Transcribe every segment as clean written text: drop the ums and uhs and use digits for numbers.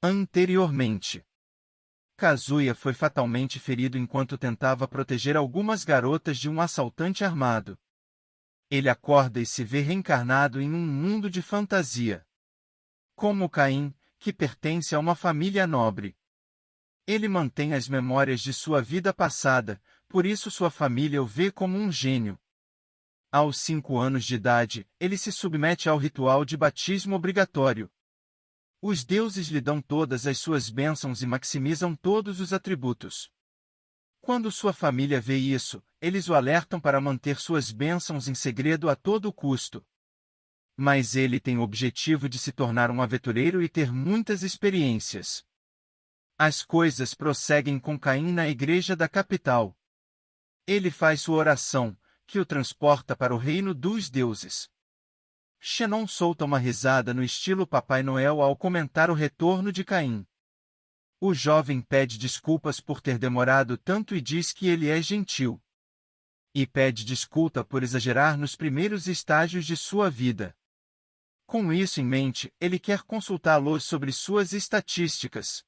Anteriormente, Kazuya foi fatalmente ferido enquanto tentava proteger algumas garotas de um assaltante armado. Ele acorda e se vê reencarnado em um mundo de fantasia. Como Caim, que pertence a uma família nobre. Ele mantém as memórias de sua vida passada, por isso sua família o vê como um gênio. Aos 5 anos de idade, ele se submete ao ritual de batismo obrigatório. Os deuses lhe dão todas as suas bênçãos e maximizam todos os atributos. Quando sua família vê isso, eles o alertam para manter suas bênçãos em segredo a todo custo. Mas ele tem o objetivo de se tornar um aventureiro e ter muitas experiências. As coisas prosseguem com Caim na igreja da capital. Ele faz sua oração, que o transporta para o reino dos deuses. Shannon solta uma risada no estilo Papai Noel ao comentar o retorno de Caim. O jovem pede desculpas por ter demorado tanto e diz que ele é gentil. E pede desculpa por exagerar nos primeiros estágios de sua vida. Com isso em mente, ele quer consultá-los sobre suas estatísticas.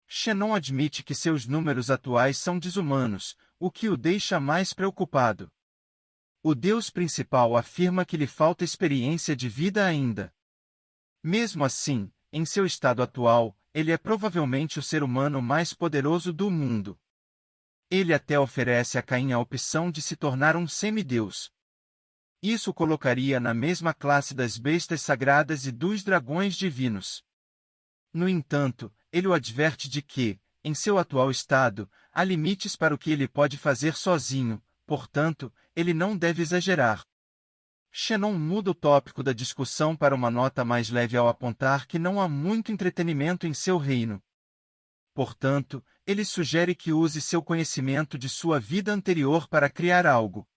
Shannon admite que seus números atuais são desumanos, o que o deixa mais preocupado. O deus principal afirma que lhe falta experiência de vida ainda. Mesmo assim, em seu estado atual, ele é provavelmente o ser humano mais poderoso do mundo. Ele até oferece a Caim a opção de se tornar um semideus. Isso colocaria na mesma classe das bestas sagradas e dos dragões divinos. No entanto, ele o adverte de que, em seu atual estado, há limites para o que ele pode fazer sozinho, portanto, ele não deve exagerar. Shannon muda o tópico da discussão para uma nota mais leve ao apontar que não há muito entretenimento em seu reino. Portanto, ele sugere que use seu conhecimento de sua vida anterior para criar algo.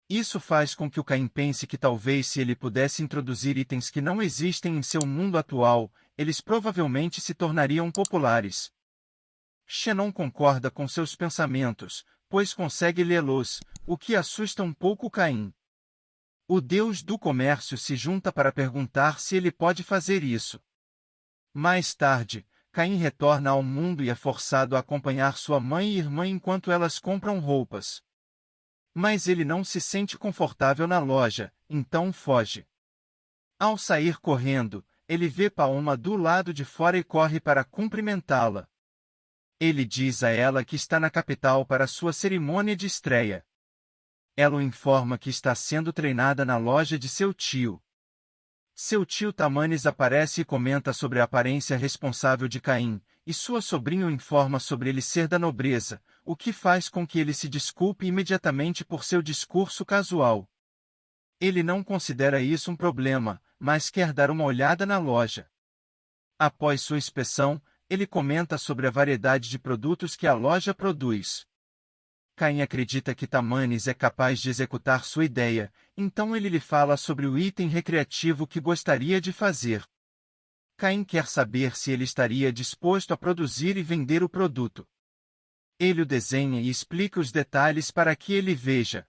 Isso faz com que o Caim pense que talvez se ele pudesse introduzir itens que não existem em seu mundo atual, eles provavelmente se tornariam populares. Shannon concorda com seus pensamentos, pois consegue lê-los, o que assusta um pouco Caim. O deus do comércio se junta para perguntar se ele pode fazer isso. Mais tarde, Caim retorna ao mundo e é forçado a acompanhar sua mãe e irmã enquanto elas compram roupas. Mas ele não se sente confortável na loja, então foge. Ao sair correndo, ele vê Paloma do lado de fora e corre para cumprimentá-la. Ele diz a ela que está na capital para sua cerimônia de estreia. Ela o informa que está sendo treinada na loja de seu tio. Seu tio Tamanes aparece e comenta sobre a aparência responsável de Caim, e sua sobrinha o informa sobre ele ser da nobreza, o que faz com que ele se desculpe imediatamente por seu discurso casual. Ele não considera isso um problema, mas quer dar uma olhada na loja. Após sua inspeção, ele comenta sobre a variedade de produtos que a loja produz. Caim acredita que Tamanes é capaz de executar sua ideia, então ele lhe fala sobre o item recreativo que gostaria de fazer. Caim quer saber se ele estaria disposto a produzir e vender o produto. Ele o desenha e explica os detalhes para que ele veja.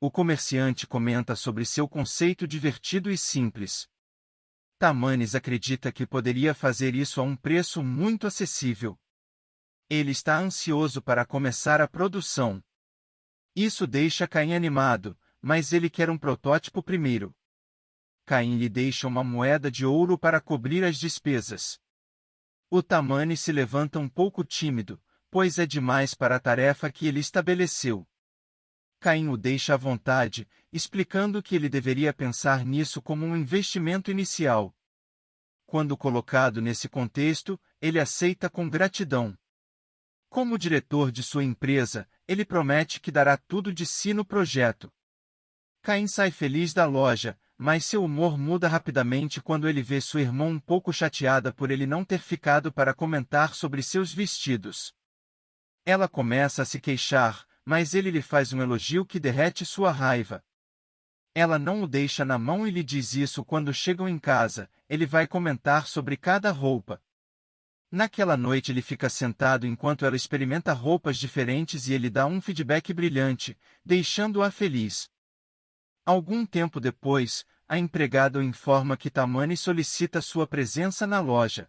O comerciante comenta sobre seu conceito divertido e simples. Tamanes acredita que poderia fazer isso a um preço muito acessível. Ele está ansioso para começar a produção. Isso deixa Caim animado, mas ele quer um protótipo primeiro. Caim lhe deixa uma moeda de ouro para cobrir as despesas. O Tamanes se levanta um pouco tímido, pois é demais para a tarefa que ele estabeleceu. Caim o deixa à vontade, explicando que ele deveria pensar nisso como um investimento inicial. Quando colocado nesse contexto, ele aceita com gratidão. Como diretor de sua empresa, ele promete que dará tudo de si no projeto. Caim sai feliz da loja, mas seu humor muda rapidamente quando ele vê sua irmã um pouco chateada por ele não ter ficado para comentar sobre seus vestidos. Ela começa a se queixar, mas ele lhe faz um elogio que derrete sua raiva. Ela não o deixa na mão e lhe diz isso quando chegam em casa, ele vai comentar sobre cada roupa. Naquela noite ele fica sentado enquanto ela experimenta roupas diferentes e ele dá um feedback brilhante, deixando-a feliz. Algum tempo depois, a empregada o informa que Tamani solicita sua presença na loja.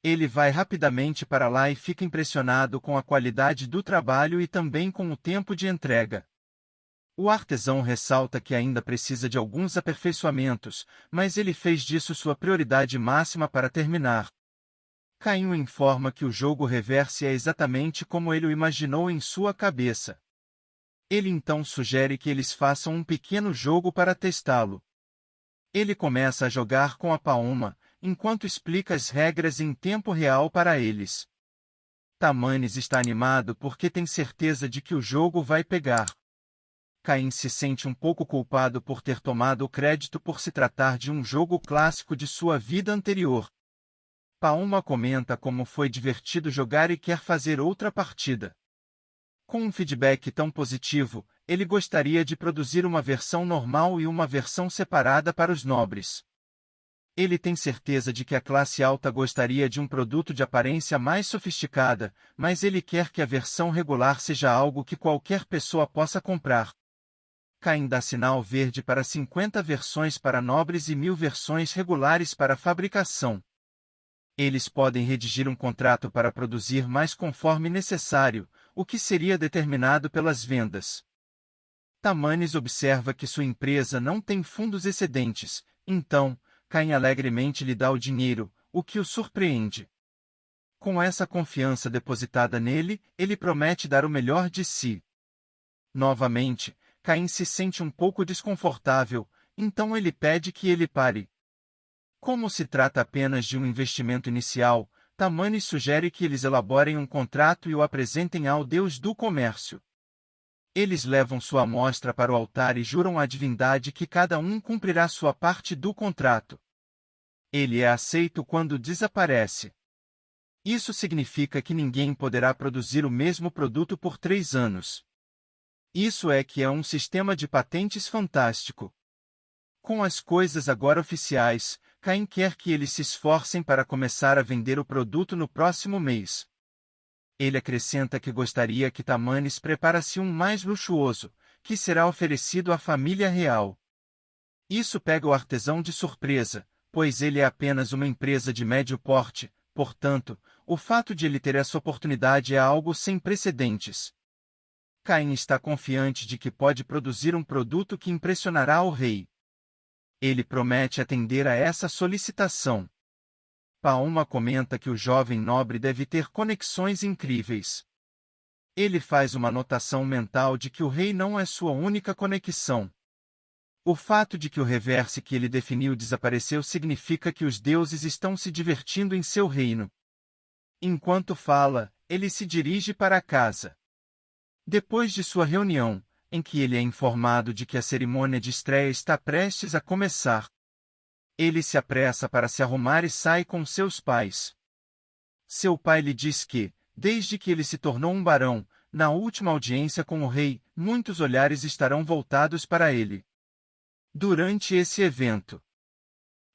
Ele vai rapidamente para lá e fica impressionado com a qualidade do trabalho e também com o tempo de entrega. O artesão ressalta que ainda precisa de alguns aperfeiçoamentos, mas ele fez disso sua prioridade máxima para terminar. Caim o informa que o jogo reverse é exatamente como ele o imaginou em sua cabeça. Ele então sugere que eles façam um pequeno jogo para testá-lo. Ele começa a jogar com a Palma, enquanto explica as regras em tempo real para eles. Tamanes está animado porque tem certeza de que o jogo vai pegar. Caim se sente um pouco culpado por ter tomado o crédito por se tratar de um jogo clássico de sua vida anterior. Palma comenta como foi divertido jogar e quer fazer outra partida. Com um feedback tão positivo, ele gostaria de produzir uma versão normal e uma versão separada para os nobres. Ele tem certeza de que a classe alta gostaria de um produto de aparência mais sofisticada, mas ele quer que a versão regular seja algo que qualquer pessoa possa comprar. Caim dá sinal verde para 50 versões para nobres e 1000 versões regulares para fabricação. Eles podem redigir um contrato para produzir mais conforme necessário, o que seria determinado pelas vendas. Tamanes observa que sua empresa não tem fundos excedentes, então, Caim alegremente lhe dá o dinheiro, o que o surpreende. Com essa confiança depositada nele, ele promete dar o melhor de si. Novamente, Caim se sente um pouco desconfortável, então ele pede que ele pare. Como se trata apenas de um investimento inicial, Tamanes sugere que eles elaborem um contrato e o apresentem ao deus do comércio. Eles levam sua amostra para o altar e juram à divindade que cada um cumprirá sua parte do contrato. Ele é aceito quando desaparece. Isso significa que ninguém poderá produzir o mesmo produto por 3 anos. Isso é que é um sistema de patentes fantástico. Com as coisas agora oficiais, Caim quer que eles se esforcem para começar a vender o produto no próximo mês. Ele acrescenta que gostaria que Tamanes preparasse um mais luxuoso, que será oferecido à família real. Isso pega o artesão de surpresa, pois ele é apenas uma empresa de médio porte, portanto, o fato de ele ter essa oportunidade é algo sem precedentes. Caim está confiante de que pode produzir um produto que impressionará o rei. Ele promete atender a essa solicitação. Palma comenta que o jovem nobre deve ter conexões incríveis. Ele faz uma anotação mental de que o rei não é sua única conexão. O fato de que o reverse que ele definiu desapareceu significa que os deuses estão se divertindo em seu reino. Enquanto fala, ele se dirige para casa. Depois de sua reunião, em que ele é informado de que a cerimônia de estreia está prestes a começar, ele se apressa para se arrumar e sai com seus pais. Seu pai lhe diz que, desde que ele se tornou um barão, na última audiência com o rei, muitos olhares estarão voltados para ele. Durante esse evento,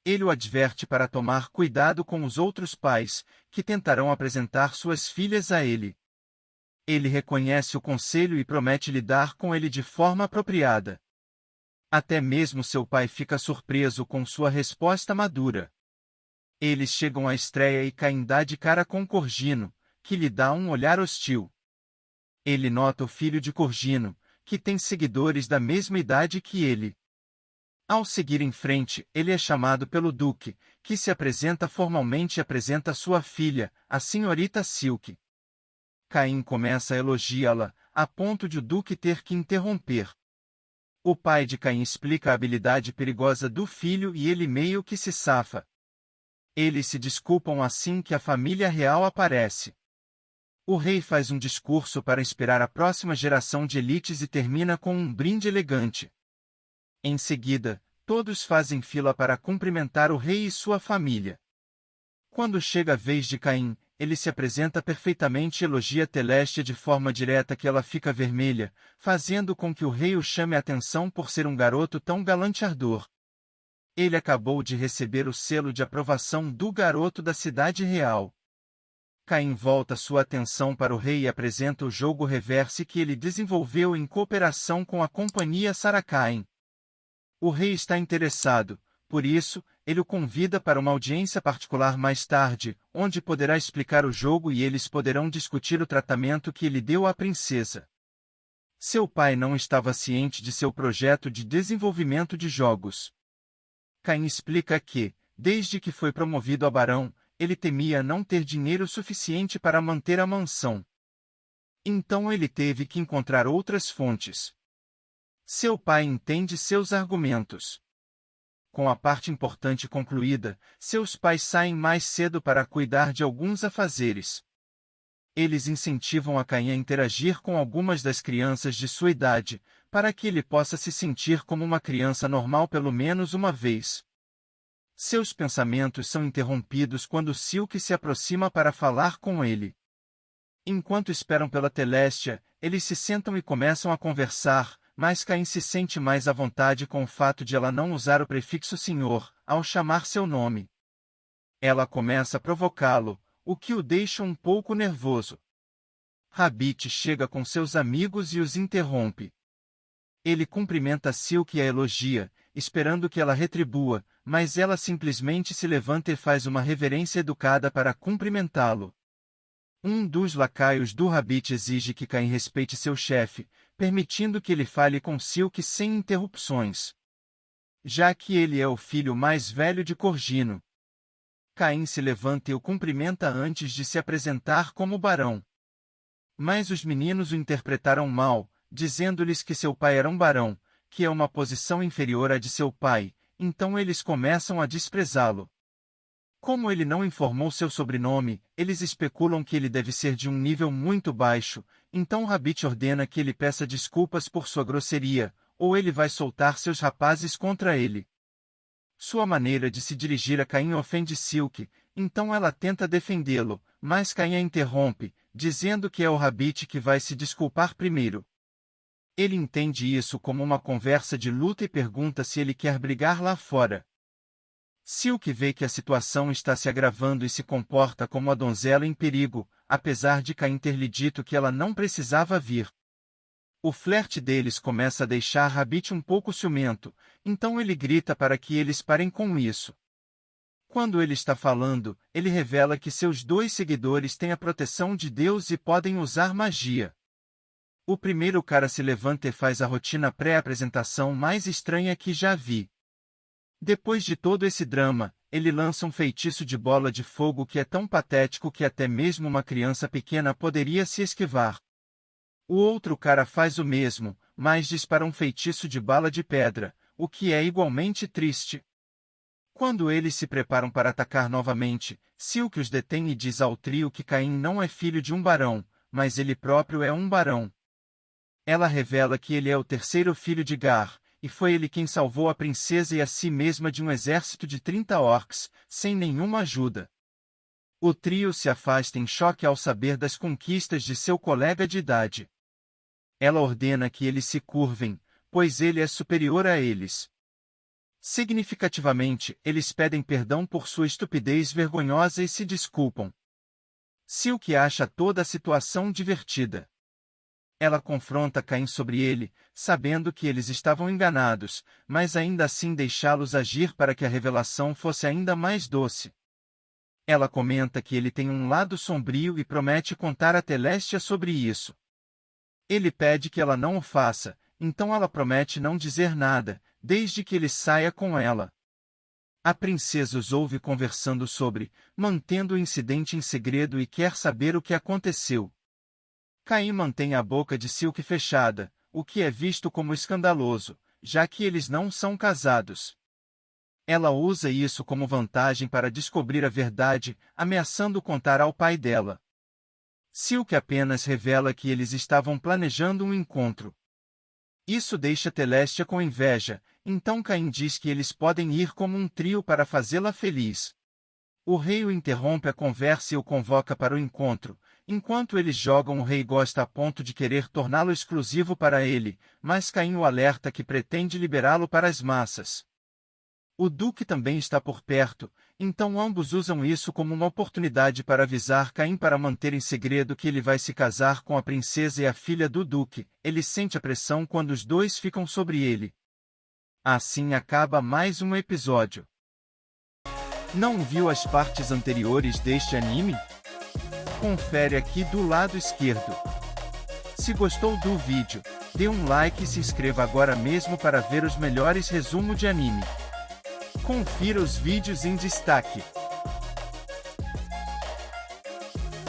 ele o adverte para tomar cuidado com os outros pais, que tentarão apresentar suas filhas a ele. Ele reconhece o conselho e promete lidar com ele de forma apropriada. Até mesmo seu pai fica surpreso com sua resposta madura. Eles chegam à estreia e Caim dá de cara com Corgino, que lhe dá um olhar hostil. Ele nota o filho de Corgino, que tem seguidores da mesma idade que ele. Ao seguir em frente, ele é chamado pelo duque, que se apresenta formalmente e apresenta sua filha, a senhorita Silke. Caim começa a elogiá-la, a ponto de o duque ter que interromper. O pai de Caim explica a habilidade perigosa do filho e ele meio que se safa. Eles se desculpam assim que a família real aparece. O rei faz um discurso para inspirar a próxima geração de elites e termina com um brinde elegante. Em seguida, todos fazem fila para cumprimentar o rei e sua família. Quando chega a vez de Caim, ele se apresenta perfeitamente e elogia Teléstia de forma direta que ela fica vermelha, fazendo com que o rei o chame a atenção por ser um garoto tão galanteador. Ele acabou de receber o selo de aprovação do garoto da cidade real. Caim volta sua atenção para o rei e apresenta o jogo reverse que ele desenvolveu em cooperação com a companhia Saracaim. O rei está interessado, por isso, ele o convida para uma audiência particular mais tarde, onde poderá explicar o jogo e eles poderão discutir o tratamento que ele deu à princesa. Seu pai não estava ciente de seu projeto de desenvolvimento de jogos. Caim explica que, desde que foi promovido a barão, ele temia não ter dinheiro suficiente para manter a mansão. Então ele teve que encontrar outras fontes. Seu pai entende seus argumentos. Com a parte importante concluída, seus pais saem mais cedo para cuidar de alguns afazeres. Eles incentivam a Caim a interagir com algumas das crianças de sua idade, para que ele possa se sentir como uma criança normal pelo menos uma vez. Seus pensamentos são interrompidos quando Silk se aproxima para falar com ele. Enquanto esperam pela Telestia, eles se sentam e começam a conversar, mas Caim se sente mais à vontade com o fato de ela não usar o prefixo senhor, ao chamar seu nome. Ela começa a provocá-lo, o que o deixa um pouco nervoso. Rabbit chega com seus amigos e os interrompe. Ele cumprimenta Silk e a elogia, esperando que ela retribua, mas ela simplesmente se levanta e faz uma reverência educada para cumprimentá-lo. Um dos lacaios do Rabbit exige que Caim respeite seu chefe, permitindo que ele fale com Silk sem interrupções. Já que ele é o filho mais velho de Corgino. Caim se levanta e o cumprimenta antes de se apresentar como barão. Mas os meninos o interpretaram mal, dizendo-lhes que seu pai era um barão, que é uma posição inferior à de seu pai, então eles começam a desprezá-lo. Como ele não informou seu sobrenome, eles especulam que ele deve ser de um nível muito baixo, então Rabbit ordena que ele peça desculpas por sua grosseria, ou ele vai soltar seus rapazes contra ele. Sua maneira de se dirigir a Caim ofende Silk, então ela tenta defendê-lo, mas Caim a interrompe, dizendo que é o Rabbit que vai se desculpar primeiro. Ele entende isso como uma conversa de luta e pergunta se ele quer brigar lá fora. Silk vê que a situação está se agravando e se comporta como a donzela em perigo, apesar de Caim ter lhe dito que ela não precisava vir. O flerte deles começa a deixar Rabbit um pouco ciumento, então ele grita para que eles parem com isso. Quando ele está falando, ele revela que seus 2 seguidores têm a proteção de Deus e podem usar magia. O primeiro cara se levanta e faz a rotina pré-apresentação mais estranha que já vi. Depois de todo esse drama, ele lança um feitiço de bola de fogo que é tão patético que até mesmo uma criança pequena poderia se esquivar. O outro cara faz o mesmo, mas dispara um feitiço de bala de pedra, o que é igualmente triste. Quando eles se preparam para atacar novamente, Silk os detém e diz ao trio que Caim não é filho de um barão, mas ele próprio é um barão. Ela revela que ele é o terceiro filho de Gar, e foi ele quem salvou a princesa e a si mesma de um exército de 30 orcs, sem nenhuma ajuda. O trio se afasta em choque ao saber das conquistas de seu colega de idade. Ela ordena que eles se curvem, pois ele é superior a eles. Significativamente, eles pedem perdão por sua estupidez vergonhosa e se desculpam. Silk acha toda a situação divertida. Ela confronta Caim sobre ele, sabendo que eles estavam enganados, mas ainda assim deixá-los agir para que a revelação fosse ainda mais doce. Ela comenta que ele tem um lado sombrio e promete contar a Telestia sobre isso. Ele pede que ela não o faça, então ela promete não dizer nada, desde que ele saia com ela. A princesa os ouve conversando sobre, mantendo o incidente em segredo e quer saber o que aconteceu. Caim mantém a boca de Silk fechada, o que é visto como escandaloso, já que eles não são casados. Ela usa isso como vantagem para descobrir a verdade, ameaçando contar ao pai dela. Silk apenas revela que eles estavam planejando um encontro. Isso deixa Telestia com inveja, então Caim diz que eles podem ir como um trio para fazê-la feliz. O rei o interrompe a conversa e o convoca para o encontro. Enquanto eles jogam, o rei gosta a ponto de querer torná-lo exclusivo para ele, mas Caim o alerta que pretende liberá-lo para as massas. O duque também está por perto, então ambos usam isso como uma oportunidade para avisar Caim para manter em segredo que ele vai se casar com a princesa e a filha do duque. Ele sente a pressão quando os dois ficam sobre ele. Assim acaba mais um episódio. Não viu as partes anteriores deste anime? Confere aqui do lado esquerdo. Se gostou do vídeo, dê um like e se inscreva agora mesmo para ver os melhores resumos de anime. Confira os vídeos em destaque.